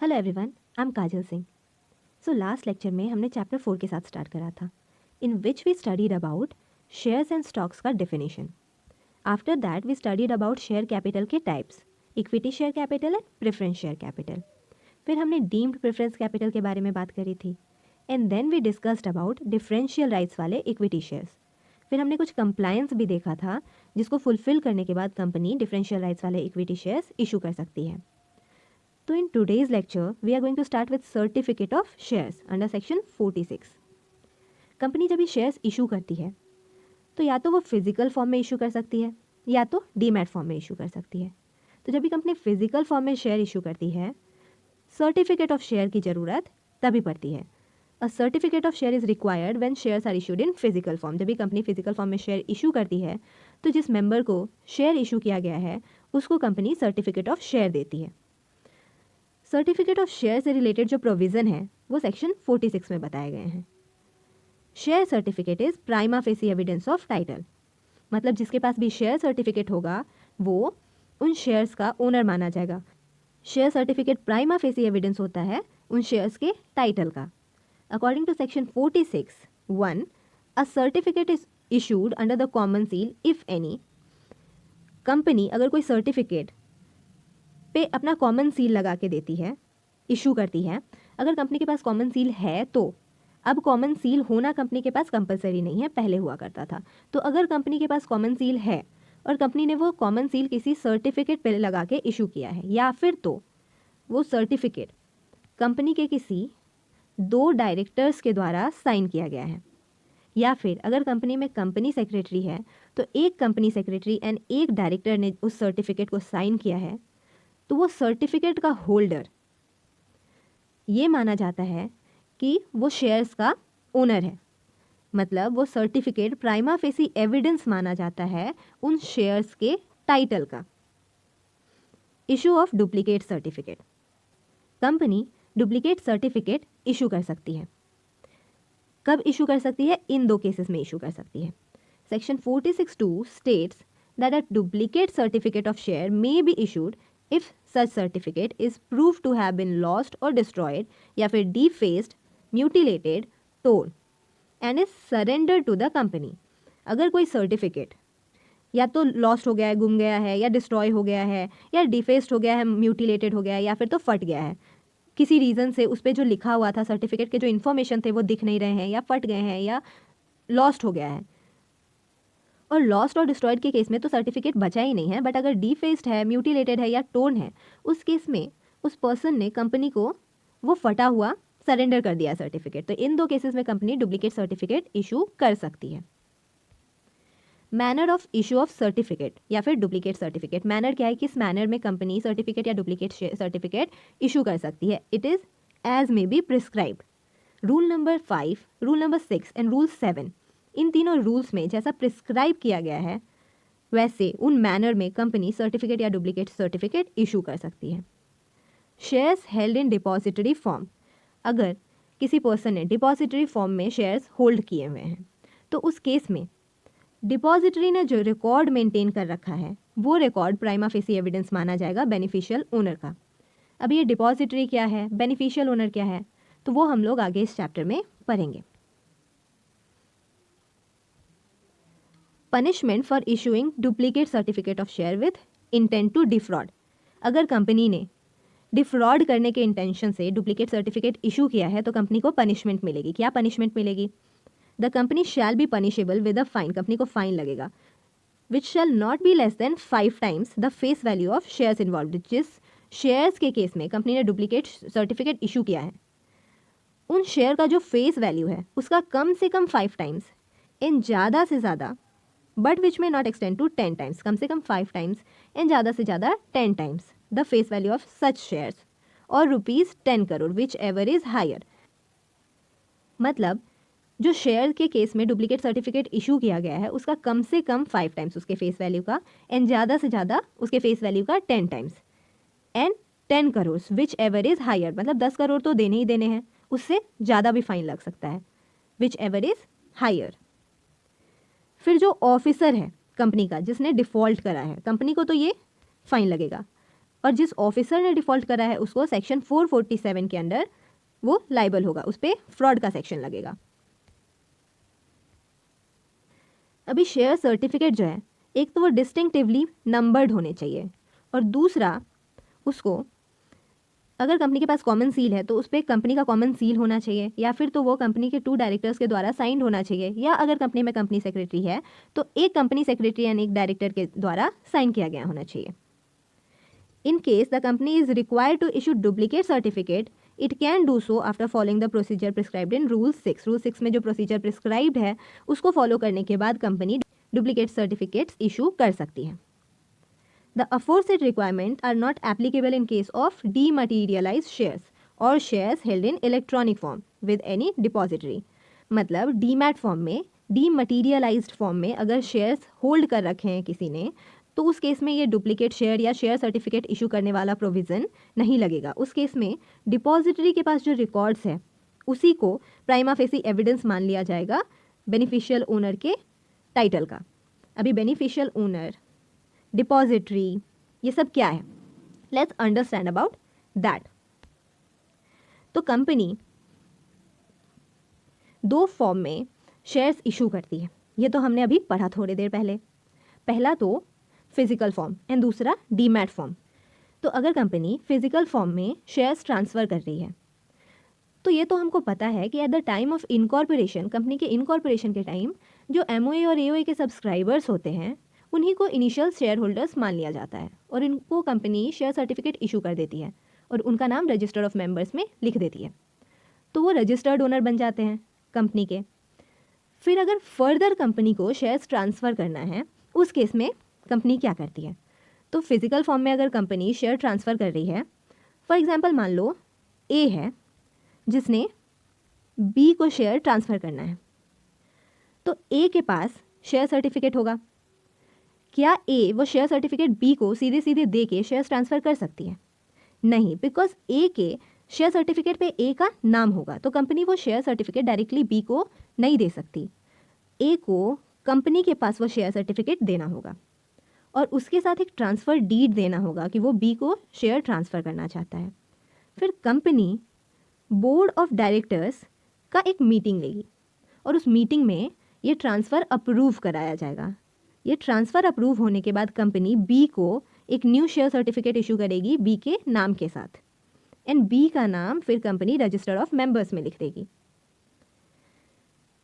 Hello everyone, I am Kajal Singh. So last lecture में हमने chapter 4 के साथ स्टार्ट करा था, in which we studied about shares and stocks का definition. After that we studied about share capital के types, equity share capital and preference share capital. फिर हमने डीम्ड प्रेफरेंस कैपिटल के बारे में बात करी थी and then we discussed about differential rights वाले इक्विटी शेयर्स। फिर हमने कुछ कंप्लायंस भी देखा था जिसको फुलफिल करने के बाद कंपनी डिफरेंशियल राइट्स वाले इक्विटी शेयर्स इशू कर सकती है। So in today's lecture, we are going to start with certificate of shares under section 46. Company जब ये शेयर्स इशू करती है तो या तो वो फिजिकल फॉर्म में इशू कर सकती है या तो डीमैट फॉर्म में इशू कर सकती है। तो जब भी कंपनी फिजिकल फॉर्म में शेयर इशू करती है, सर्टिफिकेट ऑफ शेयर की ज़रूरत तभी पड़ती है। A certificate of share is required when shares are issued in physical form. जब भी कंपनी फिजिकल फॉर्म में शेयर इशू करती है तो जिस मेंबर को शेयर इशू किया गया है उसको कंपनी सर्टिफिकेट ऑफ शेयर देती है। सर्टिफिकेट ऑफ शेयर से रिलेटेड जो प्रोविज़न है वो सेक्शन 46 में बताए गए हैं। Share certificate is prima facie evidence of title, मतलब जिसके पास भी शेयर सर्टिफिकेट होगा वो उन शेयर्स का ओनर माना जाएगा। Share certificate prima facie evidence होता है उन शेयर्स के टाइटल का। According to section 46(1), a certificate is issued under the common seal if any. Company अगर कोई सर्टिफिकेट पे अपना कॉमन सील लगा के देती है, इशू करती है, अगर कंपनी के पास कॉमन सील है तो अब कॉमन सील होना कंपनी के पास कंपलसरी नहीं है, पहले हुआ करता था। तो अगर कंपनी के पास कॉमन सील है और कंपनी ने वो कॉमन सील किसी सर्टिफिकेट पे लगा के इशू किया है, या फिर तो वो सर्टिफिकेट कंपनी के किसी 2 डायरेक्टर्स के द्वारा साइन किया गया है, या फिर अगर कंपनी में कंपनी सेक्रेटरी है तो एक कंपनी सेक्रेटरी एंड एक डायरेक्टर ने उस सर्टिफिकेट को साइन किया है, तो वो सर्टिफिकेट का होल्डर ये माना जाता है कि वो शेयर्स का ओनर है। मतलब वो सर्टिफिकेट प्राइमा फेसी एविडेंस माना जाता है उन शेयर्स के टाइटल का। Issue of duplicate certificate, company duplicate certificate issue कर सकती है। कब इशू कर सकती है? इन 2 केसेस में इशू कर सकती है। Section 46(2) states that a duplicate certificate of share may be issued if such certificate is proved to have been lost or destroyed या फिर defaced, mutilated, torn and is surrendered to the company। अगर कोई certificate या तो lost हो गया है, गुम गया है, या डिस्ट्रॉय हो गया है, या डिफेस्ड हो गया है, म्यूटिलेटेड हो गया है, या फिर तो फट गया है, किसी रीज़न से उस पर जो लिखा हुआ था सर्टिफिकेट के जो इन्फॉर्मेशन थे वो दिख नहीं रहे हैं, या फट गए हैं, या लॉस्ट हो गया है। और लॉस्ट और डिस्ट्रॉयड के केस में तो सर्टिफिकेट बचा ही नहीं है, बट अगर डीफेस्ड है, म्यूटिलेटेड है या टोर्न है, उस केस में उस पर्सन ने कंपनी को वो फटा हुआ सरेंडर कर दिया सर्टिफिकेट। तो इन 2 केसेस में कंपनी डुप्लीकेट सर्टिफिकेट इशू कर सकती है। Manner of issue of certificate या फिर डुप्लीकेट सर्टिफिकेट, मैनर क्या है, किस मैनर में कंपनी सर्टिफिकेट या डुप्लीकेट सर्टिफिकेट इशू कर सकती है। It is as may be prescribed. Rule number 5, rule number 6 and rule 7, इन तीनों रूल्स में जैसा प्रिस्क्राइब किया गया है वैसे उन मैनर में कंपनी सर्टिफिकेट या डुप्लीकेट सर्टिफिकेट इशू कर सकती है। Shares held in depository form, अगर किसी पर्सन ने डिपॉजिटरी फॉर्म में शेयर्स होल्ड किए हुए हैं तो उस केस में डिपॉजिटरी ने जो रिकॉर्ड मेंटेन कर रखा है वो रिकॉर्ड प्राइमा फेसी एविडेंस माना जाएगा बेनिफिशियल ओनर का। अब ये डिपॉजिटरी क्या है, बेनिफिशियल ओनर क्या है, तो वो हम लोग आगे इस चैप्टर में पढ़ेंगे। Punishment for issuing duplicate certificate of share with intent to defraud, अगर कंपनी ने डिफ्रॉड करने के इंटेंशन से डुप्लीकेट सर्टिफिकेट इशू किया है तो कंपनी को पनिशमेंट मिलेगी। क्या पनिशमेंट मिलेगी? The company shall be punishable with a fine, company को फाइन लगेगा, which shall not be less than 5 times the face value of shares involve. जिस शेयर्स के केस में कंपनी ने डुप्लीकेट सर्टिफिकेट इशू किया है उन शेयर का जो फेस वैल्यू है उसका कम से कम 5 times, इन ज़्यादा से ज़्यादा, बट विच में नॉट एक्सटेंड टू 10 times, कम से कम 5 times एंड ज़्यादा से ज़्यादा 10 times the face value of such shares, और ₹10 crore whichever is higher. मतलब जो शेयर के केस में डुप्लीकेट सर्टिफिकेट इशू किया गया है उसका कम से कम 5 times उसके फेस वैल्यू का एंड ज़्यादा से ज़्यादा उसके फेस वैल्यू का 10 times and 10 crore whichever is higher, मतलब 10 करोड़ तो देने ही देने हैं, उससे ज़्यादा भी फाइन लग सकता है, विच एवर इज़ हायर। फिर जो ऑफिसर है कंपनी का जिसने डिफ़ॉल्ट करा है, कंपनी को तो ये फाइन लगेगा, और जिस ऑफिसर ने डिफ़ॉल्ट करा है उसको सेक्शन 447 के अंडर वो लाइबल होगा, उस पर फ्रॉड का सेक्शन लगेगा। अभी शेयर सर्टिफिकेट जो है, एक तो वो डिस्टिंक्टिवली नंबर्ड होने चाहिए, और दूसरा उसको अगर कंपनी के पास कॉमन सील है तो उस पर कंपनी का कॉमन सील होना चाहिए, या फिर तो वो कंपनी के 2 डायरेक्टर्स के द्वारा साइंड होना चाहिए, या अगर कंपनी में कंपनी सेक्रेटरी है तो एक कंपनी सेक्रेटरी यानी एक डायरेक्टर के द्वारा साइन किया गया होना चाहिए। In case the company is required to issue duplicate certificate, it can do so after following the procedure prescribed in rule 6। Rule 6 में जो प्रोसीजर प्रिस्क्राइब्ड है उसको फॉलो करने के बाद कंपनी डुप्लीकेट सर्टिफिकेट्स इशू कर सकती है। The aforesaid requirements are not applicable in case of dematerialized shares or shares held in electronic form with any depository। मतलब डीमैट फॉर्म में, डीमटीरियलाइज्ड फॉर्म में अगर शेयर्स होल्ड कर रखे हैं किसी ने, तो उस केस में ये डुप्लीकेट शेयर या शेयर सर्टिफिकेट इशू करने वाला प्रोविज़न नहीं लगेगा। उस केस में डिपॉजिटरी के पास जो रिकॉर्ड्स है उसी को प्राइमा फेसी एविडेंस मान लिया जाएगा बेनिफिशियल ओनर के टाइटल का। अभी बेनिफिशियल ओनर, डिपॉजिटरी, ये सब क्या है, लेट्स अंडरस्टैंड अबाउट दैट। तो कंपनी 2 फॉर्म में शेयर्स इशू करती है, ये तो हमने अभी पढ़ा थोड़ी देर पहले। पहला तो फिजिकल फॉर्म एंड दूसरा डीमैट फॉर्म। तो अगर कंपनी फिजिकल फॉर्म में शेयर्स ट्रांसफ़र कर रही है तो ये तो हमको पता है कि at the time of incorporation, company के इनकॉर्पोरेशन के टाइम जो एमओए और एओए के सब्सक्राइबर्स होते हैं उन्हीं को इनिशियल शेयर होल्डर्स मान लिया जाता है, और इनको कंपनी शेयर सर्टिफिकेट इशू कर देती है और उनका नाम रजिस्टर ऑफ मेंबर्स में लिख देती है, तो वो रजिस्टर्ड ओनर बन जाते हैं कंपनी के। फिर अगर फर्दर कंपनी को शेयर्स ट्रांसफ़र करना है उस केस में कंपनी क्या करती है, तो फिजिकल फॉर्म में अगर कंपनी शेयर ट्रांसफ़र कर रही है, फॉर एग्जांपल मान लो ए है जिसने बी को शेयर ट्रांसफ़र करना है, तो ए के पास शेयर सर्टिफिकेट होगा। क्या ए वो शेयर सर्टिफिकेट बी को सीधे सीधे दे के शेयर्स ट्रांसफ़र कर सकती है? नहीं, बिकॉज ए के शेयर सर्टिफिकेट पे ए का नाम होगा, तो कंपनी वो शेयर सर्टिफिकेट डायरेक्टली बी को नहीं दे सकती। ए को कंपनी के पास वो शेयर सर्टिफिकेट देना होगा और उसके साथ एक ट्रांसफ़र डीड देना होगा कि वो बी को शेयर ट्रांसफ़र करना चाहता है। फिर कंपनी बोर्ड ऑफ डायरेक्टर्स का एक मीटिंग लेगी और उस मीटिंग में ये ट्रांसफ़र अप्रूव कराया जाएगा। ये ट्रांसफ़र अप्रूव होने के बाद कंपनी बी को एक न्यू शेयर सर्टिफिकेट इशू करेगी बी के नाम के साथ, एंड बी का नाम फिर कंपनी रजिस्टर ऑफ मेंबर्स में लिख देगी।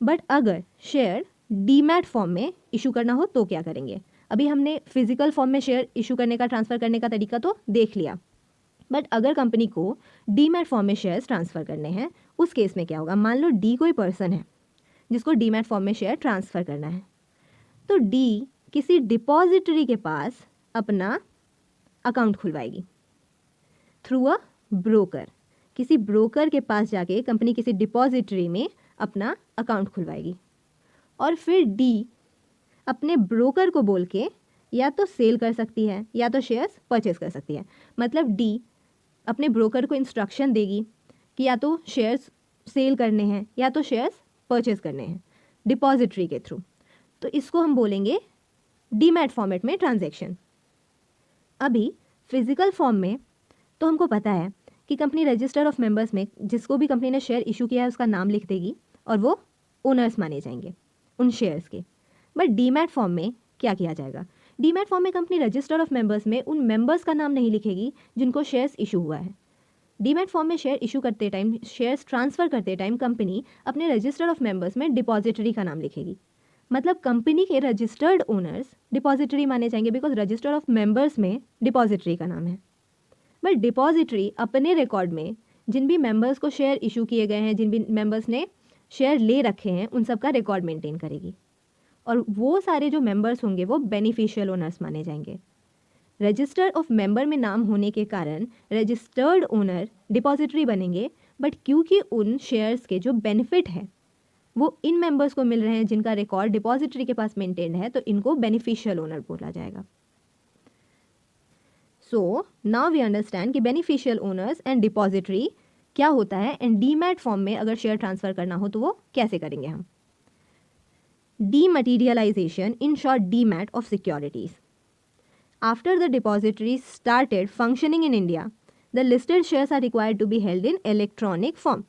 बट अगर शेयर डीमैट फॉर्म में इशू करना हो तो क्या करेंगे? अभी हमने फिजिकल फॉर्म में शेयर इशू करने का, ट्रांसफ़र करने का तरीका तो देख लिया, बट अगर कंपनी को डीमैट फॉर्म में शेयर्स ट्रांसफ़र करने हैं उस केस में क्या होगा? मान लो डी कोई पर्सन है जिसको डीमैट फॉर्म में शेयर ट्रांसफ़र करना है, तो डी किसी डिपॉजिटरी के पास अपना अकाउंट खुलवाएगी थ्रू अ ब्रोकर। किसी ब्रोकर के पास जाके कंपनी किसी डिपॉजिटरी में अपना अकाउंट खुलवाएगी और फिर डी अपने ब्रोकर को बोल के या तो सेल कर सकती है या तो शेयर्स परचेज कर सकती है। मतलब डी अपने ब्रोकर को इंस्ट्रक्शन देगी कि या तो शेयर्स सेल करने हैं या तो शेयर्स परचेज करने हैं डिपॉजिटरी के थ्रू, तो इसको हम बोलेंगे डीमैट फॉर्मेट में ट्रांजैक्शन। अभी फिजिकल फॉर्म में तो हमको पता है कि कंपनी रजिस्टर ऑफ मेंबर्स में जिसको भी कंपनी ने शेयर इशू किया है उसका नाम लिख देगी और वो ओनर्स माने जाएंगे उन शेयर्स के। बट डीमैट फॉर्म में क्या किया जाएगा? डीमैट फॉर्म में कंपनी रजिस्टर ऑफ मेंबर्स में उन मेंबर्स का नाम नहीं लिखेगी जिनको शेयर्स इशू हुआ है। डीमैट फॉर्म में शेयर इशू करते टाइम, शेयर्स ट्रांसफ़र करते टाइम कंपनी अपने रजिस्टर ऑफ मेंबर्स में डिपॉजिटरी का नाम लिखेगी। मतलब कंपनी के रजिस्टर्ड ओनर्स डिपॉजिटरी माने जाएंगे बिकॉज रजिस्टर ऑफ मेंबर्स में डिपॉजिटरी का नाम है। बट डिपॉजिटरी अपने रिकॉर्ड में जिन भी मेंबर्स को शेयर इशू किए गए हैं, जिन भी मेंबर्स ने शेयर ले रखे हैं, उन सब का रिकॉर्ड मेंटेन करेगी और वो सारे जो मेंबर्स होंगे वो बेनिफिशियल ओनर्स माने जाएंगे। रजिस्टर ऑफ मेंबर में नाम होने के कारण रजिस्टर्ड ओनर डिपॉजिटरी बनेंगे, बट क्योंकि उन शेयर्स के जो बेनिफिट है वो इन मेंबर्स को मिल रहे हैं जिनका रिकॉर्ड डिपॉजिटरी के पास मेंटेन है, तो इनको बेनिफिशियल ओनर बोला जाएगा। सो नाउ वी अंडरस्टैंड कि बेनिफिशियल ओनर्स एंड डिपॉजिटरी क्या होता है एंड डीमैट फॉर्म में अगर शेयर ट्रांसफ़र करना हो तो वो कैसे करेंगे हम। Dematerialization, in short demat of securities. After the depository started functioning in India, the listed shares are required to be held in electronic form.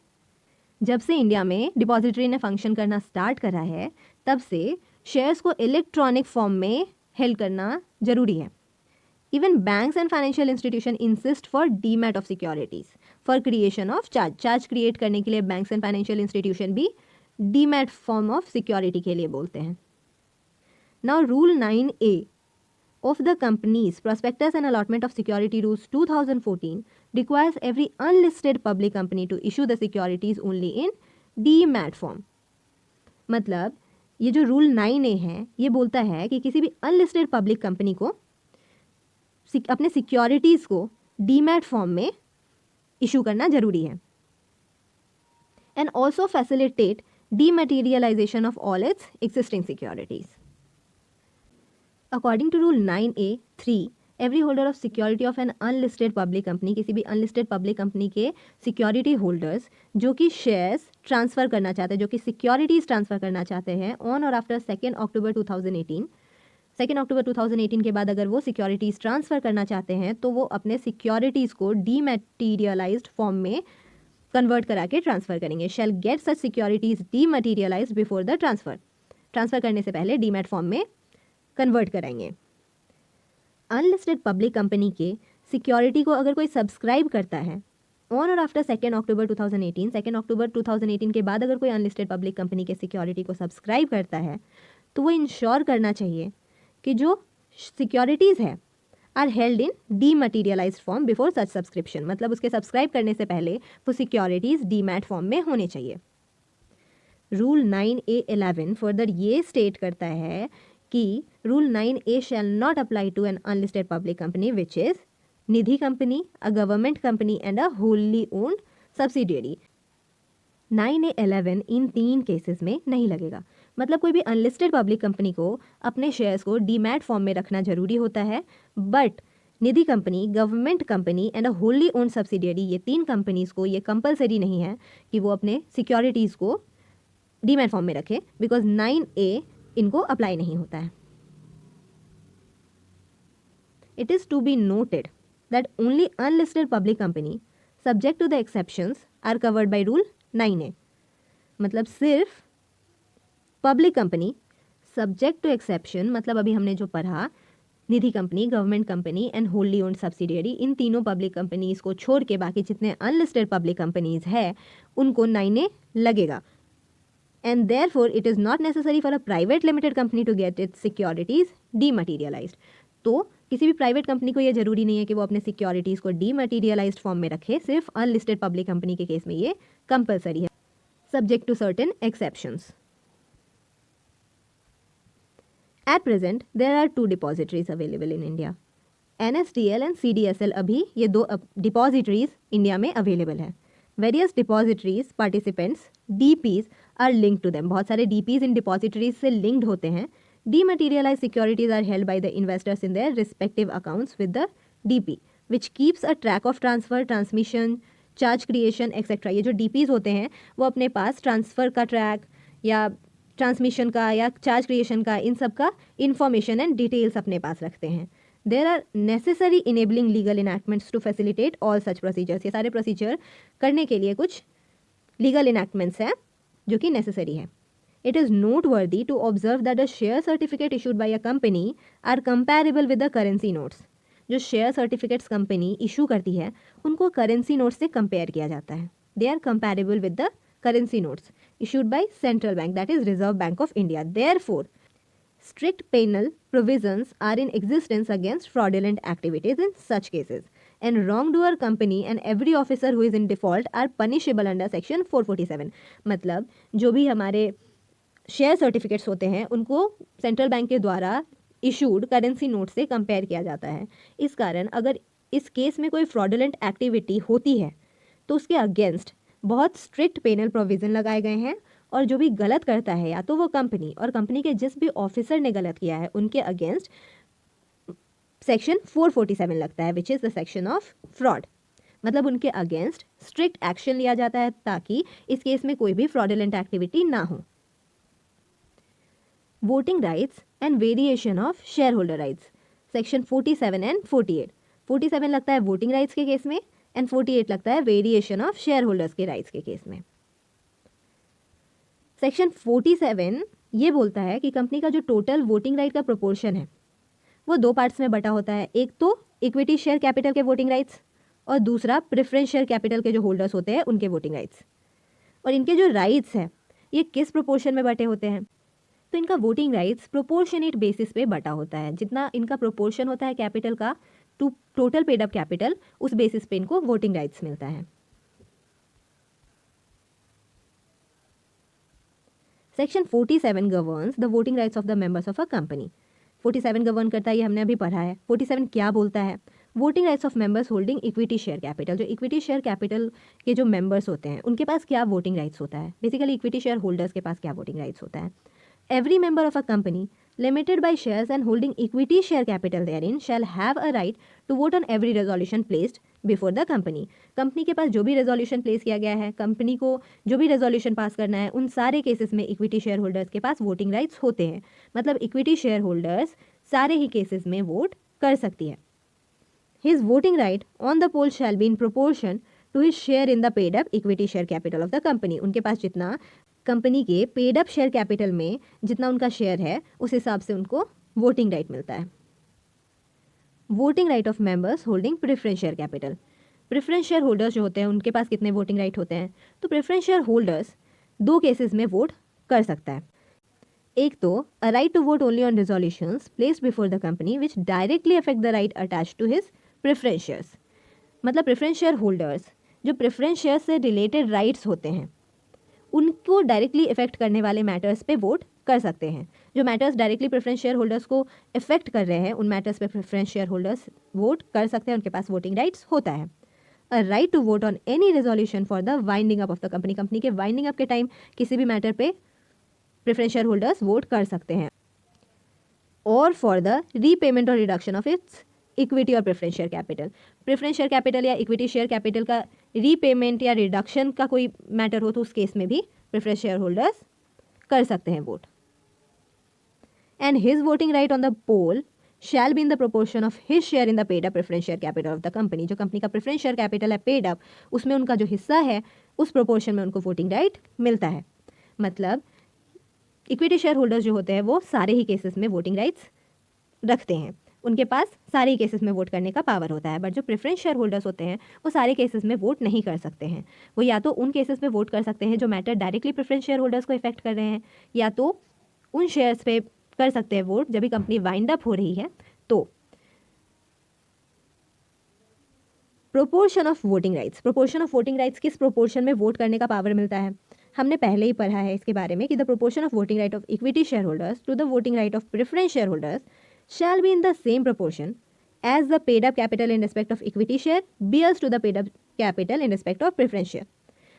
जब से इंडिया में डिपॉजिटरी ने फंक्शन करना स्टार्ट करा है, तब से शेयर्स को इलेक्ट्रॉनिक फॉर्म में हेल्ड करना जरूरी है. Even banks and financial institution insist for demat of securities for creation of charge. Charge create करने के लिए banks and financial institution भी demat form of security के लिए बोलते हैं. Now rule 9A of the company's prospectus and allotment of security rules 2014 requires every unlisted public company to issue the securities only in demat form. मतलब ये जो rule 9A है ये बोलता है कि किसी भी अनलिस्टेड पब्लिक कंपनी को अपने सिक्योरिटीज़ को डीमैट फॉर्म में इशू करना जरूरी है. And also facilitate dematerialisation of all its existing securities. According to rule 9A(3), every holder of security of an unlisted public company, किसी भी अनलिस्टेड पब्लिक कंपनी के सिक्योरिटी होल्डर्स जो कि शेयर्स ट्रांसफ़र करना चाहते हैं, जो कि सिक्योरिटीज़ ट्रांसफ़र करना चाहते हैं ऑन और आफ्टर 2 अक्टूबर 2018, 2 अक्टूबर 2018 के बाद अगर वो सिक्योरिटीज़ ट्रांसफ़र करना चाहते हैं तो वो अपने सिक्योरिटीज़ को डीमैटीरियलाइज्ड फॉर्म में कन्वर्ट करा के ट्रांसफ़र करेंगे. Shall get such securities dematerialized before the transfer करने से पहले डीमैट फॉर्म में कन्वर्ट कराएंगे. अनलिस्टेड पब्लिक कंपनी के सिक्योरिटी को अगर कोई सब्सक्राइब करता है ऑन और आफ्टर 2 अक्टूबर 2018, 2 अक्टूबर 2018 के बाद अगर कोई अनलिस्टेड पब्लिक कंपनी के सिक्योरिटी को सब्सक्राइब करता है तो वो इंश्योर करना चाहिए कि जो सिक्योरिटीज़ है are held in dematerialised form before such subscription. मतलब उसके सब्सक्राइब करने से पहले वो सिक्योरिटीज़ डीमैट फॉर्म में होने चाहिए. रूल 9A(11) फर्दर ये स्टेट करता है कि rule 9A shall not apply to an unlisted public company which is Nidhi company, a government company and a wholly owned subsidiary. 9A(11) इन 3 केसेस में नहीं लगेगा. मतलब कोई भी अनलिस्टेड पब्लिक कंपनी को अपने शेयर्स को डीमैट फॉर्म में रखना जरूरी होता है, but Nidhi company, government company and a wholly owned subsidiary, ये 3 कंपनीज़ को ये कंपलसरी नहीं है कि वो अपने सिक्योरिटीज़ को डीमैट फॉर्म में रखें, बिकॉज 9A इनको अप्लाई नहीं होता है. It is to be noted that only unlisted public company subject to the exceptions are covered by rule 9A. मतलब सिर्फ public company subject to exception, मतलब अभी हमने जो पढ़ा Nidhi company, government company and wholly owned subsidiary, इन तीनों public companies को छोड़ के बाकी जितने अनलिस्टेड पब्लिक कंपनीज़ है उनको 9A लगेगा. And therefore it is not necessary for a private limited company to get its securities dematerialised. तो किसी भी प्राइवेट कंपनी को ये जरूरी नहीं है कि वो अपने सिक्योरिटीज़ को डीमटेरियलाइज्ड फॉर्म में रखे, सिर्फ अनलिस्टेड पब्लिक कंपनी के केस में ये कंपलसरी है, subject to certain exceptions. At present, there are 2 depositories available in India. NSDL and CDSL अभी ये 2 depositories इंडिया में available हैं. Various depositories participants DPs are linked to them. बहुत सारे DPs इन depositories से linked होते हैं. Dematerialized securities are held by the investors in their respective accounts with the DP, which keeps a track of transfer, transmission, charge creation, etc. ये जो DPs होते हैं वो अपने पास ट्रांसफ़र का ट्रैक या ट्रांसमिशन का या चार्ज क्रिएशन का, इन सब का इंफॉर्मेशन एंड डिटेल्स अपने पास रखते हैं. There are necessary enabling legal enactments to facilitate all such procedures. ये सारे प्रोसीजर करने के लिए कुछ लीगल इनैक्टमेंट्स हैं जो कि नेसेसरी है. It is noteworthy to observe that the share certificate issued by a company are comparable with the currency notes. जो शेयर सर्टिफिकेट्स कंपनी इशू करती है उनको करेंसी नोट्स से कंपेयर किया जाता है. They are comparable with the currency notes issued by central bank, that is Reserve Bank of India. Therefore, strict penal provisions are in existence against fraudulent activities in such cases, and wrongdoer company and every officer who is in default are punishable under section 447. मतलब जो भी हमारे share certificates होते हैं उनको central bank के द्वारा issued currency note से कंपेयर किया जाता है. इस कारण अगर इस केस में कोई फ्रॉडुलेंट एक्टिविटी होती है तो उसके अगेंस्ट बहुत स्ट्रिक्ट पेनल प्रोविज़न लगाए गए हैं, और जो भी गलत करता है या तो वो कंपनी और कंपनी के जिस भी ऑफिसर ने गलत किया है उनके अगेंस्ट सेक्शन 447 लगता है, which is the section of fraud. मतलब उनके अगेंस्ट स्ट्रिक्ट एक्शन लिया जाता है ताकि इस केस में कोई भी फ्रॉडुलेंट एक्टिविटी ना हो. Voting rights and variation of share holder rights. Section 47 and 48। 47 लगता है वोटिंग राइट्स के केस में एंड 48 लगता है वेरिएशन ऑफ शेयर होल्डर्स के राइट्स के केस में। सेक्शन 47 ये बोलता है कि कंपनी का जो टोटल वोटिंग राइट का प्रोपोर्शन है वो दो पार्ट्स में बटा होता है, एक तो इक्विटी शेयर कैपिटल के वोटिंग राइट्स और दूसरा प्रेफरेंस शेयर कैपिटल के जो होल्डर्स होते हैं उनके वोटिंग राइट्स। और इनके जो राइट्स हैं ये किस प्रोपोर्शन में बटे होते हैं, तो इनका वोटिंग राइट्स प्रोपोर्शनेट बेसिस पे बटा होता है। जितना इनका प्रोपोर्शन होता है कैपिटल का to total paid up capital, उस बेसिस पे इनको वोटिंग राइट्स मिलता है। Section 47 governs the voting rights of the members of a company. 47 govern करता है, ये हमने अभी पढ़ा है। 47 क्या बोलता है, voting rights of members holding equity share capital. जो इक्विटी शेयर कैपिटल के जो मेंबर्स होते हैं उनके पास क्या वोटिंग राइट्स होता है, बेसिकली इक्विटी शेयर होल्डर्स के पास क्या वोटिंग राइट्स होता है। Every member of a company limited by shares and holding equity share capital therein shall have a right to vote on every resolution placed before the company। Company के पास जो भी resolution place किया गया है, company को जो भी resolution pass करना है, उन सारे केसेस में इक्विटी शेयर होल्डर्स के पास वोटिंग राइट्स होते हैं। मतलब इक्विटी शेयर होल्डर्स सारे ही केसेस में वोट कर सकती है। His voting right on the poll shall be in proportion to his share in the paid up equity share capital of the company। उनके पास जितना कंपनी के पेड अप शेयर कैपिटल में जितना उनका शेयर है उस हिसाब से उनको वोटिंग राइट मिलता है। Voting right of members holding preference share capital. Preference share holders जो होते हैं उनके पास कितने वोटिंग राइट होते हैं, तो प्रेफरेंस शेयर होल्डर्स दो केसेस में वोट कर सकता है। एक तो a right to vote only on resolutions placed before the company which directly affect the right attach to his preference shares. मतलब प्रेफरेंस शेयर होल्डर्स जो प्रेफरेंस शेयर से रिलेटेड राइट्स होते हैं उनको डायरेक्टली इफेक्ट करने वाले मैटर्स पे vote कर सकते हैं। जो matters directly preference share holders को इफेक्ट कर रहे हैं उन मैटर्स पे प्रेफरेंस शेयर होल्डर्स वोट कर सकते हैं, उनके पास वोटिंग राइट्स होता है। A right to vote on any resolution for the winding up of the company. Company के वाइंडिंग अप के टाइम किसी भी मैटर पे प्रेफरेंस शेयर होल्डर्स वोट कर सकते हैं। और फॉर द रीपेमेंट और रिडक्शन ऑफ इट्स इक्विटी और preference share capital. Preference share capital या इक्विटी शेयर कैपिटल का रीपेमेंट या रिडक्शन का कोई मैटर हो तो उस केस में भी प्रेफरेंस शेयर होल्डर्स कर सकते हैं vote. And his voting right on the poll shall be in the proportion of his share in the paid up preference share capital of the company. जो company का preference share capital है paid up, उसमें उनका जो हिस्सा है उस proportion में उनको वोटिंग राइट मिलता है। मतलब इक्विटी शेयर होल्डर्स जो होते हैं वो सारे ही केसेस में वोटिंग राइट्स रखते हैं, उनके पास सारे ही केसेस में वोट करने का पावर होता है। बट जो प्रेफरेंस शेयर होल्डर्स होते हैं वो सारे केसेस में वोट नहीं कर सकते हैं। वो या तो उन केसेस में वोट कर सकते हैं जो matter directly preference share holders को इफेक्ट कर रहे हैं, या तो उन शेयर्स पे कर सकते हैं वोट जब भी कंपनी वाइंड अप हो रही है। तो proportion of voting rights, proportion of voting rights किस प्रोपोर्शन में वोट करने का पावर मिलता है, हमने पहले ही पढ़ा है इसके बारे में कि the proportion of voting right of equity share holders to the voting right of preference share holders shall be in the same proportion as the paid up capital in respect of equity share bears to the paid up capital in respect of preference share।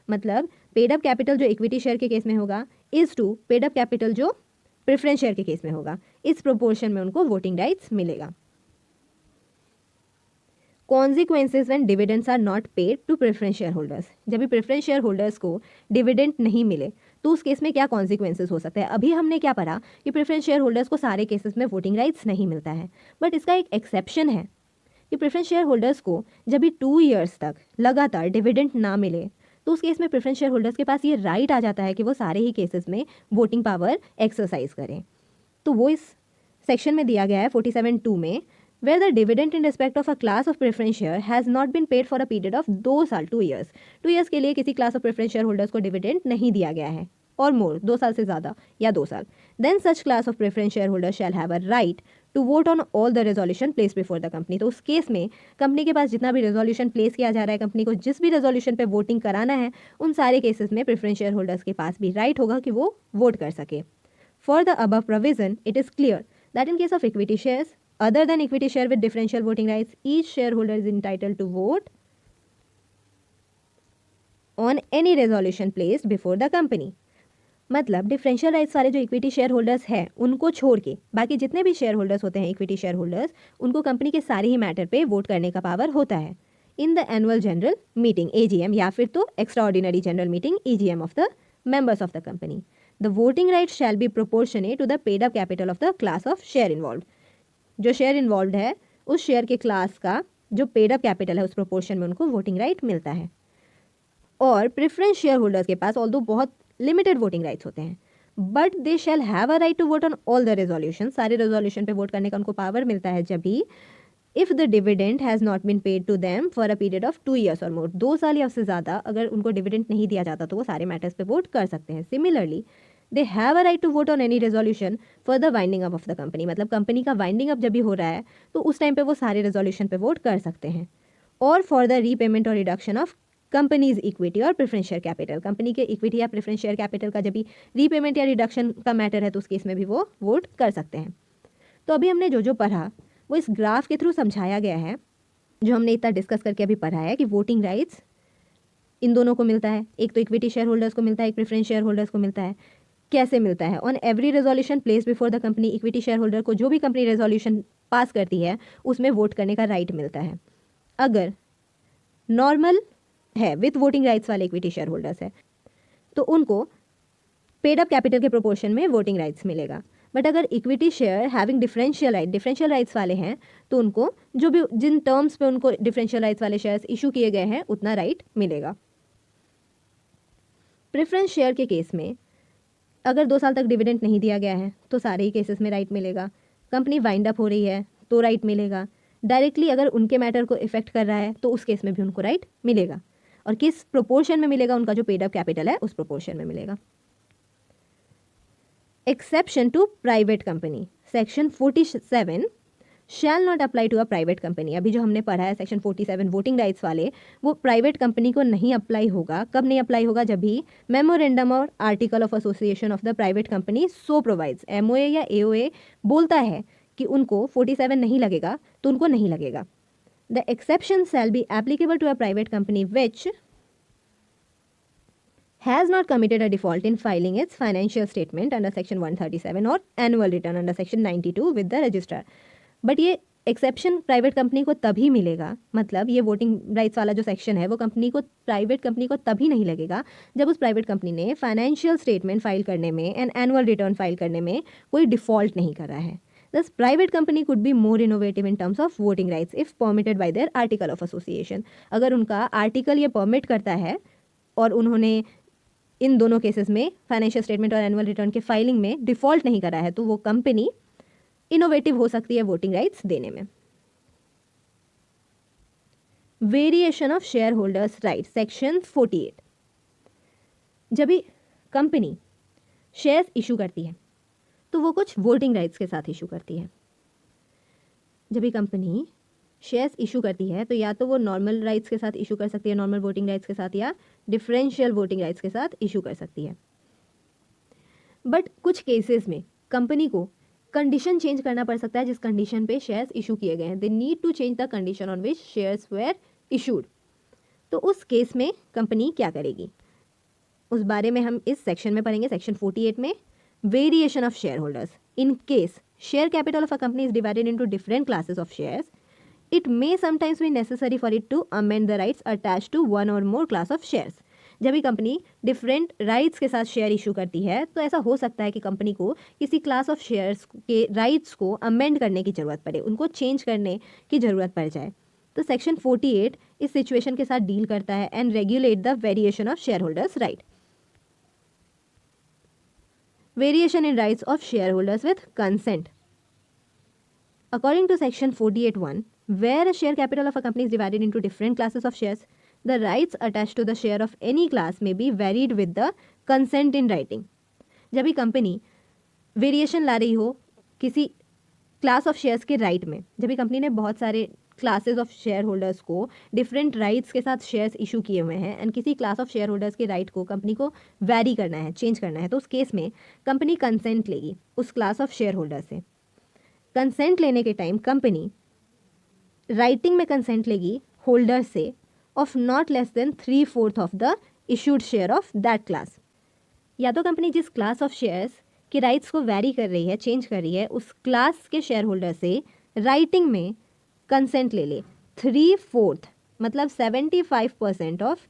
मतलब paid up capital जो equity share के case में होगा is to paid up capital जो preference share के case में होगा, इस प्रोपोर्शन में उनको वोटिंग राइट्स मिलेगा। Consequences when dividends are not paid to preference share holders. जब भी प्रेफरेंस शेयर होल्डर्स को डिविडेंड नहीं मिले तो उस केस में क्या कॉन्सिक्वेंसेज हो सकते हैं। अभी हमने क्या पढ़ा कि प्रेफरेंस शेयर होल्डर्स को सारे केसेस में वोटिंग राइट्स नहीं मिलता है, बट इसका एक एक्सेप्शन है कि प्रेफरेंस शेयर होल्डर्स को जब भी 2 ईयर्स तक लगातार डिविडेंड ना मिले तो उस केस में प्रेफरेंस शेयर होल्डर्स के पास ये राइट आ जाता है कि वो सारे ही केसेस में वोटिंग पावर एक्सरसाइज करें। तो वो इस सेक्शन में दिया गया है 47(2) में, where the dividend in respect of a class of preference share has not been paid for a period of 2 साल 2 years। 2 years के लिए किसी class of preference share holders को डिविडेंड नहीं दिया गया है और मोर 2 साल से ज़्यादा या 2 साल, then such class of preference shareholders shall have a right to vote on all the resolution placed before the company। तो उस केस में कंपनी के पास जितना भी रेजोल्यूशन प्लेस किया जा रहा है, कंपनी को जिस भी रेजोल्यूशन पे वोटिंग कराना है, उन सारे केसेस में प्रेफरेंस शेयर होल्डर्स के पास भी राइट होगा कि वो वोट कर सके। For the above provision it is clear that in case of equity shares other than equity share with differential voting rights, each shareholder is entitled to vote on any resolution placed before the company। मतलब differential rights वाले जो equity share holders हैं उनको छोड़ के बाकी जितने भी शेयर होल्डर्स होते हैं इक्विटी शेयर होल्डर्स, उनको कंपनी के सारे ही मैटर पे वोट करने का पावर होता है in the annual general meeting AGM या फिर तो extraordinary general meeting EGM of the members of the company. The voting right shall be proportionate to the paid up capital of the class of share involve. जो share involve है उस share के class का जो paid up capital है उस proportion में उनको वोटिंग राइट मिलता है। और प्रेफरेंस शेयर होल्डर्स के पास ऑल्दो बहुत लिमिटेड वोटिंग राइट्स होते हैं, but they shall have a right to vote on all the resolution, सारे रेजोल्यूशन पे वोट करने का उनको पावर मिलता है जब भी if the dividend has not been paid to them for a period of 2 years और मोर, 2 साल या उससे ज़्यादा अगर उनको डिविडेंड नहीं दिया जाता तो वो सारे मैटर्स पे वोट कर सकते हैं। Similarly they have a right to vote on any resolution for the winding up of the company, मतलब कंपनी का वाइंडिंग अप जब भी हो रहा है तो उस टाइम पे वो सारे रेजोल्यूशन पे वोट कर सकते हैं। और फॉर द रीपेमेंट और रिडक्शन ऑफ कंपनीज इक्विटी और प्रेफरेंस शेयर कैपिटल, कंपनी के इक्विटी या प्रेफरेंस शेयर कैपिटल का जब भी रीपेमेंट या रिडक्शन का मैटर है तो उस केस में भी वो वोट कर सकते हैं। तो अभी हमने जो जो पढ़ा वो इस ग्राफ के थ्रू समझाया गया है, जो हमने इतना डिस्कस करके अभी पढ़ा है कि वोटिंग राइट्स इन दोनों को मिलता है, एक तो इक्विटी शेयर होल्डर्स को मिलता है, एक प्रेफरेंस शेयर होल्डर्स को मिलता है। कैसे मिलता है? On every resolution place before the company, equity share holder को जो भी कंपनी रेजोल्यूशन पास करती है उसमें वोट करने का राइट मिलता है। अगर नॉर्मल है विथ वोटिंग राइट्स वाले इक्विटी शेयर होल्डर्स है तो उनको पेड अप कैपिटल के प्रोपोर्शन में वोटिंग राइट्स मिलेगा। बट अगर equity share having differential rights वाले हैं तो उनको जो भी जिन टर्म्स पे उनको डिफरेंशियल राइट्स वाले शेयर्स इशू किए गए हैं उतना राइट मिलेगा। प्रेफरेंस शेयर के केस में अगर 2 साल तक डिविडेंड नहीं दिया गया है तो सारे ही केसेस में राइट मिलेगा। कंपनी वाइंड अप हो रही है तो राइट मिलेगा। डायरेक्टली अगर उनके मैटर को इफेक्ट कर रहा है तो उस केस में भी उनको राइट मिलेगा। और किस प्रोपोर्शन में मिलेगा? उनका जो पेड अप कैपिटल है उस प्रोपोर्शन में मिलेगा। Exception to private company, section 47 shall not apply to a private company. अभी जो हमने पढ़ा है सेक्शन 47 वोटिंग राइट्स वाले, वो प्राइवेट कंपनी को नहीं अप्लाई होगा। कब नहीं अप्लाई होगा? जब भी मेमोरेंडम और article of association of the private company so provides, MOA या एओए बोलता है कि उनको 47 नहीं लगेगा तो उनको नहीं लगेगा। The exception shall be applicable to a private company which has not committed a default in filing its financial statement under section 137 or annual return under section 92 with the registrar। But ये exception private company को तभी मिलेगा, मतलब ये voting rights वाला जो section है वो प्राइवेट कंपनी को तभी नहीं लगेगा जब उस प्राइवेट कंपनी ने फाइनेंशियल स्टेटमेंट फाइल करने में एंड एनुअल रिटर्न फाइल करने में कोई डिफॉल्ट नहीं करा है। Thus, private company could be more innovative in terms of voting rights if permitted by their article of association। अगर उनका आर्टिकल ये परमिट करता है और उन्होंने इन दोनों केसेस में फाइनेंशियल स्टेटमेंट और एनुअल रिटर्न के फाइलिंग में डिफॉल्ट नहीं करा है तो वो कंपनी इनोवेटिव हो सकती है वोटिंग राइट्स देने में। Variation of share holders right, section 48। जब भी कंपनी शेयर्स इशू करती है तो वो कुछ वोटिंग राइट्स के साथ इशू करती है। जब भी कंपनी शेयर्स इशू करती है तो या तो वो नॉर्मल राइट्स के साथ इशू कर सकती है, नॉर्मल वोटिंग राइट्स के साथ, या डिफरेंशियल वोटिंग राइट्स के साथ इशू कर सकती है। बट कुछ केसेस में कंपनी को कंडीशन चेंज करना पड़ सकता है जिस कंडीशन पे शेयर्स इशू किए गए हैं। They need to change the condition on which shares were issued. तो उस केस में कंपनी क्या करेगी उस बारे में हम इस सेक्शन में पढ़ेंगे, सेक्शन 48 में। Variation of share holders in case share capital of a company is divided into different classes of shares, it may sometimes be necessary for it to amend the rights attached to one or more class of shares। जब भी company different rights के साथ share issue करती है तो ऐसा हो सकता है कि कंपनी को किसी क्लास ऑफ शेयर्स के राइट्स को अमेंड करने की ज़रूरत पड़े, उनको चेंज करने की ज़रूरत पड़ जाए। तो सेक्शन 48 इस सिचुएशन के साथ डील करता है and regulate the variation of share holders right. Variation in rights of share holders with consent. According to section 48(1), where a share capital of a company is divided into different classes of shares, the rights attached to the share of any class may be varied with the consent in writing। जब भी company variation ला रही हो किसी class of shares के right में, जब भी company ने बहुत सारे क्लासेस ऑफ शेयर होल्डर्स को डिफरेंट राइट्स के साथ शेयर्स इशू किए हुए हैं एंड किसी क्लास ऑफ शेयर होल्डर्स के राइट को कंपनी को वैरी करना है, चेंज करना है, तो उस केस में कंपनी कंसेंट लेगी उस क्लास ऑफ शेयर होल्डर से। कंसेंट लेने के टाइम कंपनी राइटिंग में कंसेंट लेगी होल्डर से of not less than 3/4 of the issued share of that class. या तो कंपनी जिस क्लास ऑफ शेयर्स के राइट्स को वैरी कर रही है, चेंज कर रही है, उस क्लास के शेयर होल्डर से राइटिंग में कंसेंट ले ले 3/4 मतलब 75% ऑफ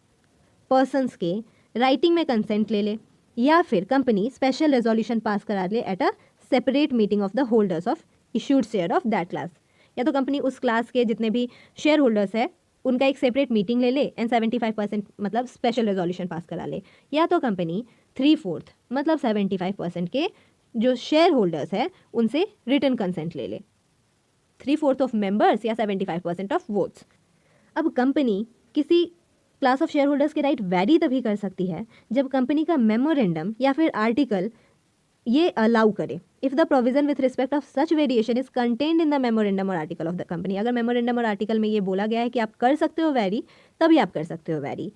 पर्सनस के राइटिंग में कंसेंट ले ले, या फिर कंपनी स्पेशल रेजोल्यूशन पास करा ले at a separate meeting of the holders of issued share of that class. या तो कंपनी उस क्लास के जितने भी शेयर होल्डर्स है उनका एक सेपरेट मीटिंग ले ले एंड 75% मतलब स्पेशल रेजोल्यूशन पास करा ले, या तो कंपनी 3/4 मतलब 75% के जो शेयर होल्डर्स है उनसे रिटर्न कंसेंट ले ले, 3/4 ऑफ मेंबर्स या 75% ऑफ वोट्स। अब कंपनी किसी क्लास ऑफ शेयर होल्डर्स के राइट वैरी तभी कर सकती है जब कंपनी का मेमोरेंडम या फिर आर्टिकल ये अलाउ करे, if the provision with respect of such variation is contained in the memorandum और आर्टिकल ऑफ द कंपनी। अगर मेमोरेंडम और आर्टिकल में ये बोला गया है कि आप कर सकते हो वैरी, तभी आप कर सकते हो vary.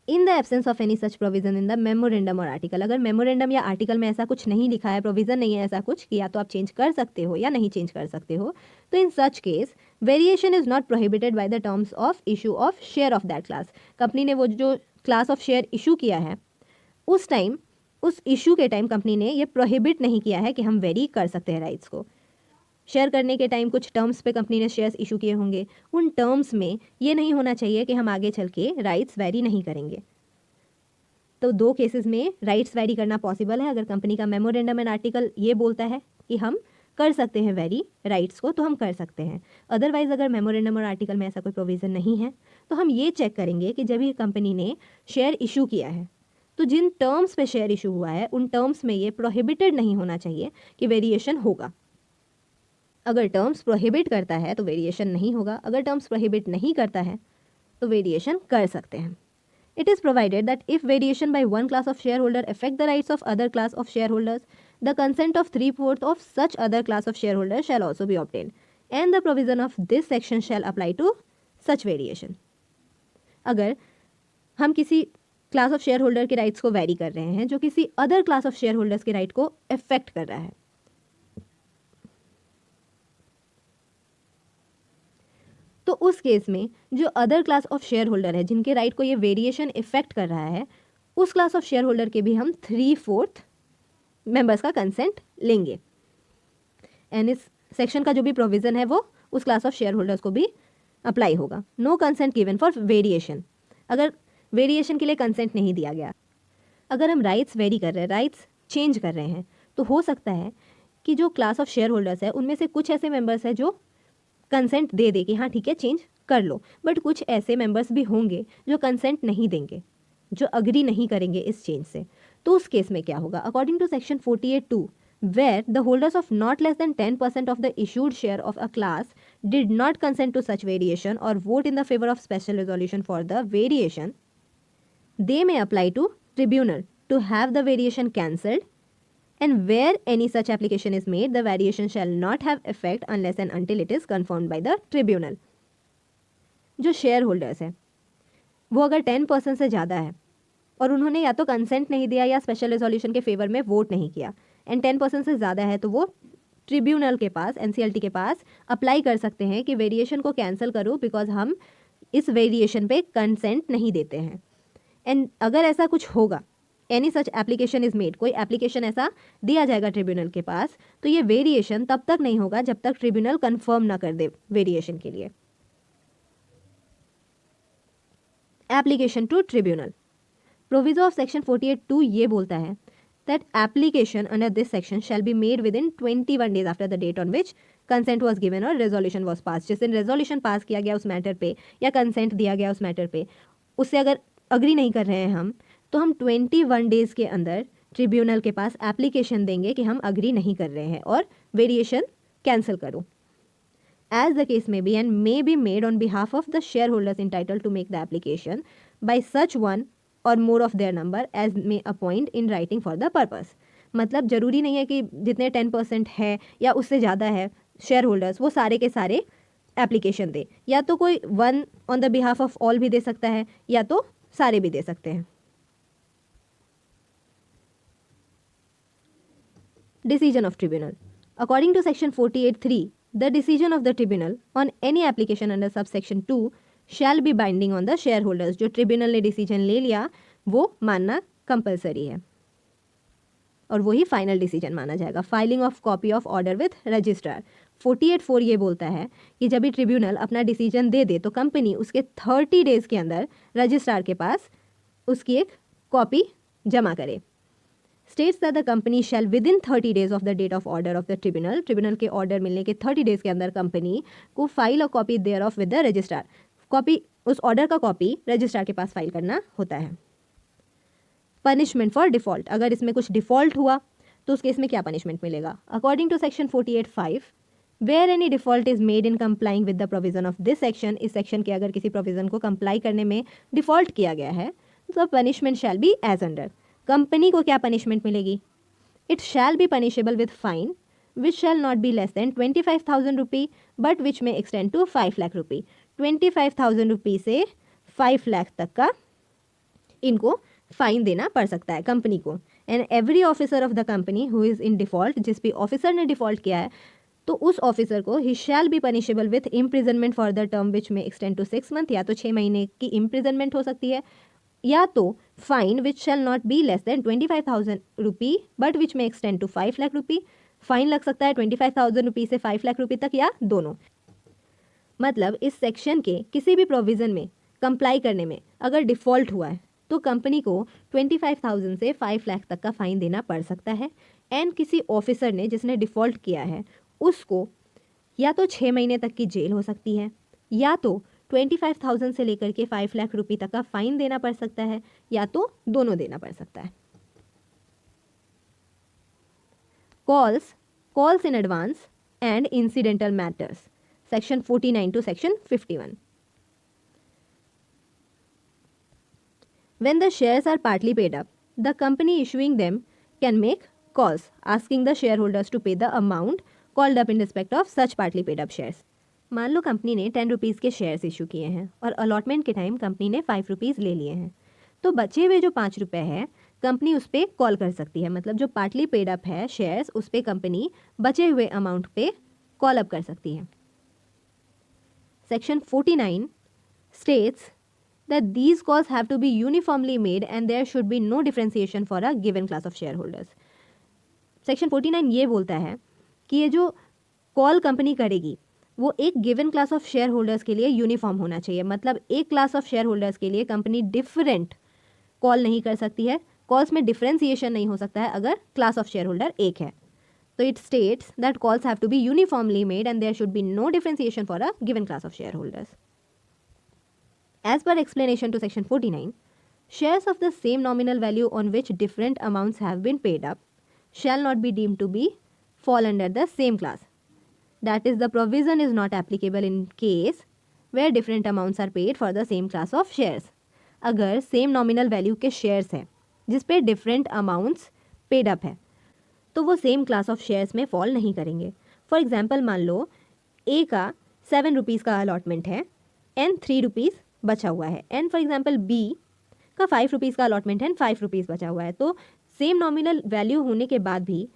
In the absence of any such provision in the memorandum और आर्टिकल, अगर मेमोरेंडम या आर्टिकल में ऐसा कुछ नहीं लिखा है, प्रोविजन नहीं है ऐसा कुछ कि या तो आप चेंज कर सकते हो या नहीं चेंज कर सकते हो, तो in such case variation is not prohibited by the terms of issue of share of that class. Company ने वो जो क्लास ऑफ शेयर इशू किया है उस टाइम, उस इशू के टाइम कंपनी ने ये प्रोहिबिट नहीं किया है कि हम वेरी कर सकते हैं राइट्स को। शेयर करने के टाइम कुछ टर्म्स पे कंपनी ने शेयर्स इशू किए होंगे, उन टर्म्स में ये नहीं होना चाहिए कि हम आगे चल के राइट्स वेरी नहीं करेंगे। तो दो केसेस में राइट्स वेरी करना पॉसिबल है। अगर कंपनी का मेमोरेंडम एंड आर्टिकल ये बोलता है कि हम कर सकते हैं वेरी राइट्स को, तो हम कर सकते हैं। अदरवाइज अगर मेमोरेंडम और आर्टिकल में ऐसा कोई प्रोविज़न नहीं है तो हम ये चेक करेंगे कि जब भी कंपनी ने शेयर इशू किया है तो जिन टर्म्स पे शेयर इशू हुआ है उन टर्म्स में ये प्रोहिबिटेड नहीं होना चाहिए कि वेरिएशन होगा। अगर टर्म्स प्रोहिबिट करता है तो वेरिएशन नहीं होगा, अगर टर्म्स प्रोहिबिट नहीं करता है तो वेरिएशन कर सकते हैं। It is provided that if variation by one class of shareholder affect the rights of other class of shareholders, the consent of 3/4 of such other class of shareholders shall also be obtained, and the provision of this section shall apply to such variation. अगर हम किसी class of share holder के rights को very कर रहे हैं जो किसी other class of share holders के राइट को अफेक्ट कर रहा है, तो उस केस में जो other class of share holder है जिनके राइट को ये वेरिएशन इफेक्ट कर रहा है, उस क्लास ऑफ शेयर होल्डर के भी हम 3/4 मेंबर्स का कंसेंट लेंगे। एंड इस सेक्शन का जो भी प्रोविज़न है वो उस क्लास ऑफ शेयर होल्डर्स को भी अप्लाई होगा। No consent given for variation, अगर वेरिएशन के लिए कंसेंट नहीं दिया गया, अगर हम राइट्स वेरी कर रहे हैं, राइट्स चेंज कर रहे हैं, तो हो सकता है कि जो क्लास ऑफ शेयर होल्डर्स है उनमें से कुछ ऐसे मेंबर्स हैं जो कंसेंट दे दे कि हाँ ठीक है चेंज कर लो, बट कुछ ऐसे मेंबर्स भी होंगे जो कंसेंट नहीं देंगे, जो अग्री नहीं करेंगे इस चेंज से। तो उस केस में क्या होगा? According to section 48(2), where the holders of not less than 10% of the issued share of a class did not consent to such variation or vote in the favor of special resolution for the variation, they may apply to tribunal to have the variation cancelled, and where any such application is made, the variation shall not have effect unless and until it is confirmed by the tribunal. जो share holders है वो अगर 10% से ज़्यादा है और उन्होंने या तो कंसेंट नहीं दिया या स्पेशल रेजोल्यूशन के फेवर में वोट नहीं किया, एंड 10% से ज़्यादा है, तो वो ट्रिब्यूनल के पास, एनसीएलटी के पास अप्लाई कर सकते हैं कि वेरिएशन को कैंसिल करो बिकॉज हम इस वेरिएशन पे कंसेंट नहीं देते हैं। एंड अगर ऐसा कुछ होगा, any such application is made, कोई एप्लीकेशन ऐसा दिया जाएगा ट्रिब्यूनल के पास, तो ये वेरिएशन तब तक नहीं होगा जब तक ट्रिब्यूनल कंफर्म ना कर दे वेरिएशन के लिए। Application to tribunal, proviso of section 48(2) ये बोलता है that application under this section shall be made within 21 days after the date on which consent was given or resolution was passed। जिस दिन resolution pass किया गया उस मैटर पे या कंसेंट दिया गया उस मैटर पे, उससे अगर अग्री नहीं कर रहे हैं हम, तो हम 21 डेज़ के अंदर ट्रिब्यूनल के पास एप्लीकेशन देंगे कि हम अग्री नहीं कर रहे हैं और वेरिएशन कैंसिल करो। As the case may be and may be made on behalf of the shareholders entitled to make the application by such one or more of their number as may appoint in writing for the purpose। मतलब ज़रूरी नहीं है कि जितने 10% है या उससे ज़्यादा है शेयर होल्डर्स वो सारे के सारे एप्लीकेशन दे, या तो कोई one on the behalf of all भी दे सकता है या तो सारे भी दे सकते हैं। Decision of tribunal, according to section 48(3), the decision of the tribunal on any application under subsection 2 shall be binding on the shareholders। जो ट्रिब्यूनल ने डिसीजन ले लिया वो मानना कंपलसरी है और वही फाइनल डिसीजन माना जाएगा। Filing of copy of order with registrar, 48(4) ये बोलता है कि जब भी ट्रिब्यूनल अपना डिसीजन दे दे तो कंपनी उसके 30 डेज़ के अंदर रजिस्ट्रार के पास उसकी एक कॉपी जमा करे। States that the company shall within 30 days of the date of order of the tribunal के ऑर्डर मिलने के 30 days के अंदर कंपनी को file a copy thereof with the registrar, copy उस ऑर्डर का कॉपी रजिस्ट्रार के पास फाइल करना होता है। पनिशमेंट फॉर डिफॉल्ट, अगर इसमें कुछ डिफॉल्ट हुआ तो उस केस में क्या पनिशमेंट मिलेगा? According to section 48(5) where any default is made in complying with the provision of this section, इस सेक्शन के अगर किसी प्रोविजन को कंप्लाई करने में डिफॉल्ट किया गया है तो punishment shall be as under. Company को क्या पनिशमेंट मिलेगी? It shall be punishable with fine which shall not be less than 25,000 rupee but which may extend to 5 lakh rupee. 25,000 rupee से 5 लाख तक का इनको फाइन देना पड़ सकता है कंपनी को। And every officer of the company who is in default, जिस भी ऑफिसर ने डिफॉल्ट किया है तो उस ऑफिसर को ही shall be punishable with imprisonment for the term which may extend to 6 months, या तो 6 महीने की इम्प्रिजनमेंट हो सकती है, या तो fine which shall not be less than 25,000 rupee but which may extend to 5 lakh rupee. Fine लग सकता है 25,000 रुपी से 5 लाख रुपी तक, या दोनों। मतलब इस सेक्शन के किसी भी प्रोविज़न में कंप्लाई करने में अगर डिफ़ॉल्ट हुआ है तो कंपनी को 25,000 से 5 लाख तक का फ़ाइन देना पड़ सकता है। एंड किसी ऑफिसर ने जिसने डिफ़ॉल्ट किया है उसको या तो 6 महीने तक की जेल हो सकती है, या तो 25,000 से लेकर के 5 लाख रुपए तक का फ़ाइन देना पड़ सकता है, या तो दोनों देना पड़ सकता है। Calls in advance and incidental matters, section 49 to section 51। When the shares are partly paid up, the company issuing them can make calls asking the shareholders to pay the amount called up in respect of such partly paid up shares. मान लो company ने 10 rupees के shares issue किए हैं और allotment के time company ने 5 rupees ले लिए हैं, तो बचे हुए जो 5 रुपये है कंपनी उस पर कॉल कर सकती है। मतलब जो पार्टली पेड अप है शेयर्स उस पर कंपनी बचे हुए अमाउंट पे कॉल अप कर सकती है। Section 49 states that these calls have to be uniformly made and there should be no differentiation for a given class of shareholders. Section 49 ये बोलता है कि ये जो कॉल कंपनी करेगी वो एक given class of share holders के लिए यूनिफॉर्म होना चाहिए। मतलब एक क्लास ऑफ शेयर होल्डर्स के लिए कंपनी डिफरेंट कॉल नहीं कर सकती है, कॉल्स में डिफरेंशिएशन नहीं हो सकता है अगर क्लास ऑफ शेयर होल्डर एक है। तो it states that calls have to be uniformly made and there should be no differentiation for a given class of share holders. As per explanation to section 49, shares of the same nominal value on which different amounts have been paid up shall not be deemed to be fall under the same class. That is, the provision is not applicable in case where different amounts are paid for the same class of shares. अगर same nominal value के shares हैं जिस पे different amounts paid up है तो वो same class of shares में fall नहीं करेंगे। For example, मान लो A का 7 रुपीज़ का अलॉटमेंट है एंड 3 रुपीज़ बचा हुआ है, एंड फॉर एग्जांपल बी का 5 रुपीज़ का अलॉटमेंट है एंड 5 रुपीज़ बचा हुआ है, तो सेम नॉमिनल वैल्यू होने के बाद भी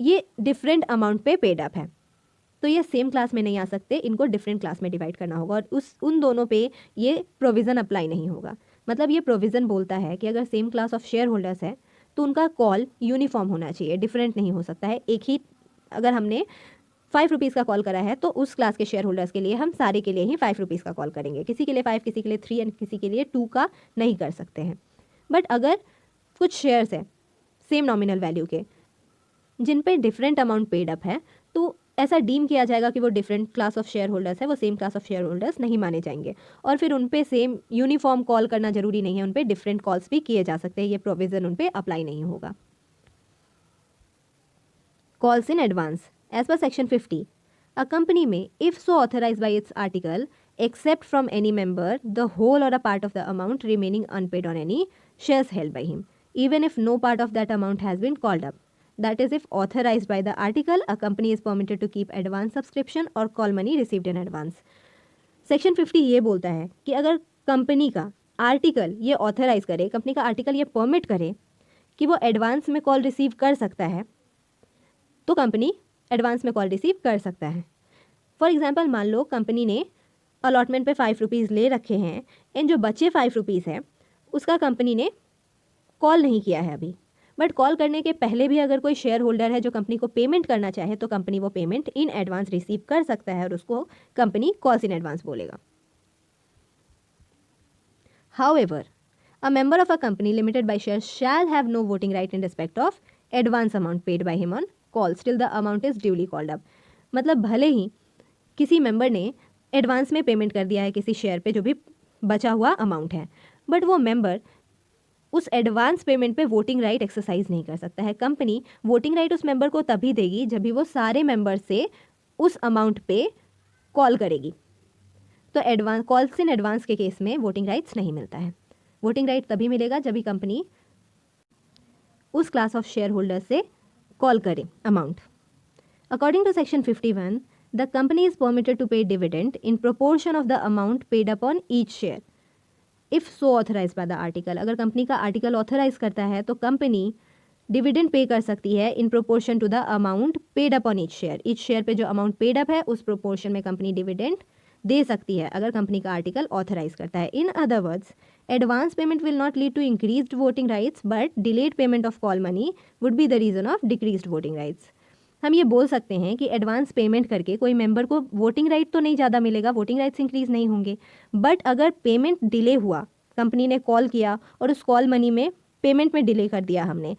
ये डिफरेंट अमाउंट पे पेड अप है, तो ये सेम क्लास में नहीं आ सकते, इनको डिफरेंट क्लास में डिवाइड करना होगा और उन दोनों पे ये प्रोविज़न अप्लाई नहीं होगा। मतलब ये प्रोविज़न बोलता है कि अगर same class of share holders है तो उनका कॉल यूनिफॉर्म होना चाहिए, डिफरेंट नहीं हो सकता है। एक ही अगर हमने 5 रुपीज़ का कॉल करा है तो उस क्लास के शेयर होल्डर्स के लिए हम सारे के लिए ही 5 रुपीज़ का कॉल करेंगे, किसी के लिए 5, किसी के लिए 3 एंड किसी के लिए 2 का नहीं कर सकते हैं। बट अगर कुछ शेयर्स है सेम नॉमिनल वैल्यू के जिन पे डिफरेंट अमाउंट पेड अप है तो ऐसा डीम किया जाएगा कि वो different class of share holders है, वो same class of share holders नहीं माने जाएंगे और फिर उन पे सेम यूनिफॉर्म कॉल करना जरूरी नहीं है, उन पे डिफरेंट कॉल्स भी किए जा सकते हैं, ये प्रोविज़न उन पे अप्लाई नहीं होगा। Calls in advance as per section 50, a company may, if so authorized by its article, accept from any member the whole or a part of the amount remaining unpaid on any shares held by him, even if no part of that amount has been called up. That is, if authorized by the article, a company is permitted to keep advance subscription or call money received in advance. Section 50 ये बोलता है कि अगर कंपनी का article ये authorise करे, company का आर्टिकल ये परमिट करे कि वो एडवांस में कॉल रिसीव कर सकता है, तो कंपनी एडवांस में कॉल रिसीव कर सकता है। फॉर एग्जांपल, मान लो कंपनी ने अलॉटमेंट पे 5 रुपीज़ ले रखे हैं एंड जो बचे 5 रुपीज़ है उसका कंपनी ने कॉल नहीं किया है अभी, बट कॉल करने के पहले भी अगर कोई शेयर होल्डर है जो कंपनी को पेमेंट करना चाहे तो कंपनी वो पेमेंट इन एडवांस रिसीव कर सकता है और उसको कंपनी कॉल्स इन एडवांस बोलेगा। However, A member of a company limited by shares shall have no voting right in respect of advance amount paid by him on calls till the amount is duly called up. मतलब भले ही किसी member ने advance में payment कर दिया है किसी share पे जो भी बचा हुआ अमाउंट है, बट वो मेंबर उस एडवांस पेमेंट पे वोटिंग राइट एक्सरसाइज नहीं कर सकता है. कंपनी वोटिंग राइट उस मेंबर को तभी देगी जब भी वो सारे मेंबर से उस अमाउंट पे कॉल करेगी. तो एडवांस कॉल्स इन एडवांस के केस में वोटिंग राइट्स नहीं मिलता है. वोटिंग राइट तभी मिलेगा जब भी कंपनी उस क्लास ऑफ शेयर होल्डर से कॉल करे amount. According to section 51, the company is permitted to pay dividend in proportion of the amount paid upon each share if so authorize by the article. अगर कंपनी का article authorise करता है तो company dividend pay कर सकती है in proportion to the amount paid upon each share. Each share पे जो अमाउंट पेड अप है उस प्रोपोर्शन में कंपनी डिविडेंड दे सकती है अगर कंपनी का आर्टिकल ऑथराइज करता है. In other words, advance payment will not lead to increased voting rights but delayed payment of call money would be the reason of decreased voting rights. हम ये बोल सकते हैं कि एडवांस पेमेंट करके कोई मेंबर को वोटिंग राइट तो नहीं ज़्यादा मिलेगा, वोटिंग राइट्स इंक्रीज नहीं होंगे, बट अगर पेमेंट डिले हुआ, कंपनी ने कॉल किया और उस कॉल मनी में पेमेंट में डिले कर दिया हमने,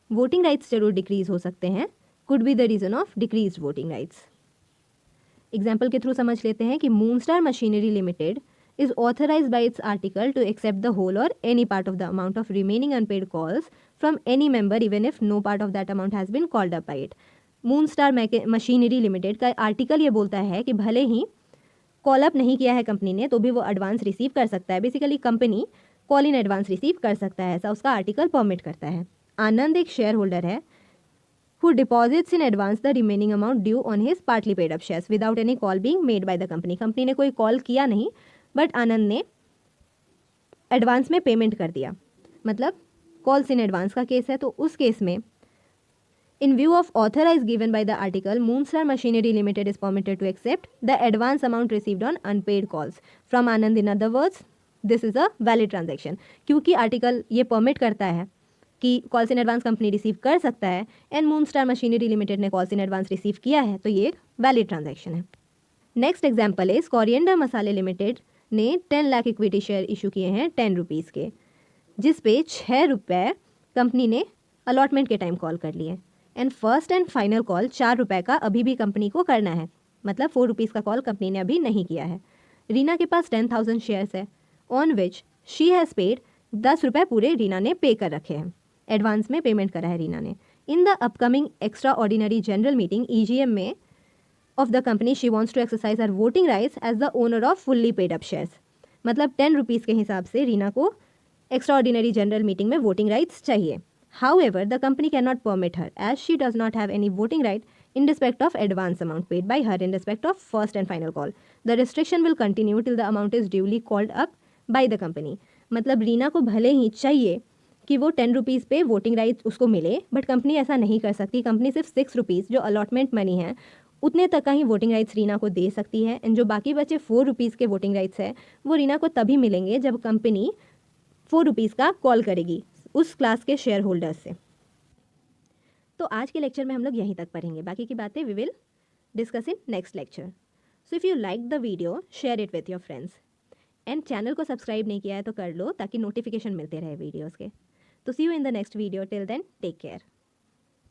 वोटिंग राइट्स जरूर डिक्रीज हो सकते हैं. Could be the reason of decreased voting rights. Example के थ्रू समझ लेते हैं कि Moonstar machinery limited is authorized by its article to accept the whole or any part of the amount of remaining unpaid calls from any member even if no part of that amount has been called up by it. Moonstar machinery limited का article ये बोलता है कि भले ही call up नहीं किया है company ने तो भी वो एडवांस रिसीव कर सकता है. Basically company call in advance receive कर सकता है, ऐसा उसका आर्टिकल परमिट करता है. आनंद एक शेयर होल्डर है who deposits in advance the remaining amount due on his partly paid up shares without any call being made by the company. Company ने कोई कॉल किया नहीं बट आनंद ने एडवांस में पेमेंट कर दिया, मतलब कॉल्स इन एडवांस का केस है. तो उस केस में in view of authorise given by the article, Moonstar machinery limited is permitted to accept the advance amount received on unpaid calls from Anand. In other words, this is a valid transaction. क्योंकि article ये permit करता है कि calls in advance company receive कर सकता है and Moonstar machinery limited ने calls in advance receive किया है, तो ये एक वैलिड ट्रांजेक्शन है. नेक्स्ट एग्जाम्पल इज कोरिएंडर मसाले लिमिटेड ने 10 लाख इक्विटी शेयर इशू किए हैं 10 रुपीज़ के, जिस पे 6 रुपये कंपनी ने अलॉटमेंट के टाइम कॉल कर लिए and first and final call 4 रुपये का अभी भी कंपनी को करना है, मतलब 4 रुपीज़ का कॉल कंपनी ने अभी नहीं किया है. रीना के पास 10,000 शेयर्स है on which she has paid 10 रुपये पूरे रीना ने पे कर रखे हैं, एडवांस में पेमेंट करा है रीना ने. In the upcoming extra ordinary general meeting EGM में of the company she wants to exercise her voting rights as the owner of fully paid up shares. मतलब 10 रुपीज़ के हिसाब से रीना को एक्स्ट्रा ऑर्डिनरी जनरल मीटिंग में voting rights चाहिए. However, the company cannot permit her as she does not have any voting right in respect of advance amount paid by her in respect of first and final call. The restriction will continue till the amount is duly called up by the company. मतलब रीना को भले ही चाहिए कि वो 10 rupees पे voting rights उसको मिले, but company ऐसा नहीं कर सकती. कंपनी सिर्फ 6 रुपीज़ जो अलॉटमेंट मनी है उतने तक का ही वोटिंग राइट्स रीना को दे सकती है एंड जो बाकी बचे 4 रुपीज़ के वोटिंग राइट्स है वो रीना को तभी मिलेंगे जब कंपनी 4 रुपीज़ का कॉल करेगी उस क्लास के शेयर होल्डर्स से. तो आज के लेक्चर में हम लोग यहीं तक पढ़ेंगे, बाकी की बातें we will discuss in next lecture. So if you like the video share it with your friends and channel को सब्सक्राइब नहीं किया है तो कर लो ताकि नोटिफिकेशन मिलते रहे वीडियोज़ के. तो see you in the next video. Till then take care.